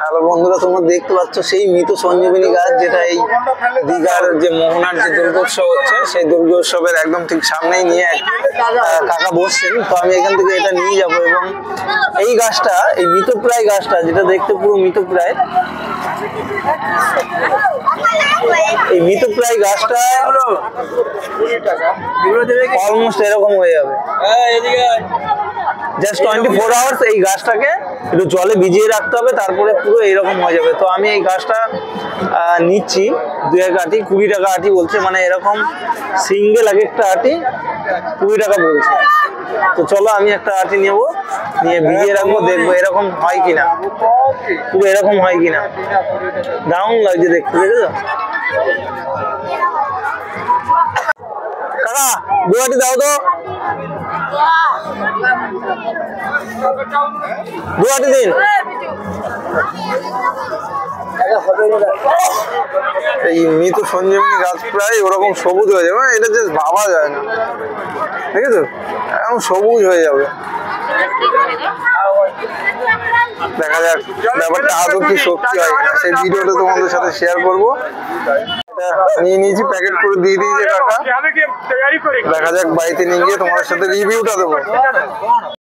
Hello বন্ধুরা, তোমরা দেখতে পাচ্ছ সেই মৃত সঞ্জীবনী গাছ, যেটা এই দীঘার যে মোহনার যে দুর্গোৎসব হচ্ছে সেই দুর্গোৎসবের একদম ঠিক সামনেই নিয়ে কাকা বসছেন। তো আমি এখান থেকে এটা নিয়ে যাব এবং এই গাছটা, এই মৃতপ্রায় গাছটা যেটা দেখতে পুরো মৃতপ্রায়, এই মৃতপ্রায় গাছটা অলমোস্ট এরকম হয়ে যাবে। জাস্ট 24 আওয়ার্স এই গাছটাকে একটু জলে ভিজিয়ে রাখতে হবে, তারপরে পুরো এইরকম হয়ে যাবে। তো আমি এই গাছটা নিচ্ছি 2 আটি, 20 টাকা আটি বলছে, মানে এরকম সিঙ্গেল এক একটা আটি 20 টাকা বলছে। তো চলো আমি একটা আটি নেবো, নিয়ে ভিজিয়ে রাখবো, দেখবো এরকম হয় কিনা, পুরো এরকম হয় কিনা। দারুণ লাগছে দেখতে, দেখেছো কাকা? 2 আটি দাও তো, 2 আটি দিন। এই মৃত সঞ্জীবনী গাছ প্রায় ওরকম সবুজ হয়ে যাবে, এটা জাস্ট ভাবা যায় না, দেখেছো এখন সবুজ হয়ে যাবে। দেখা যাক ব্যাপারটা আদৌ কি সত্যি হয় কিনা, সেই ভিডিওটা তোমাদের সাথে শেয়ার করবো। নিয়ে নিয়েছি, প্যাকেট করে দিয়ে দিয়েছে কাকা। দেখা যাক বাড়িতে নিয়ে গিয়ে তোমাদের সাথে রিভিউটা দেবো।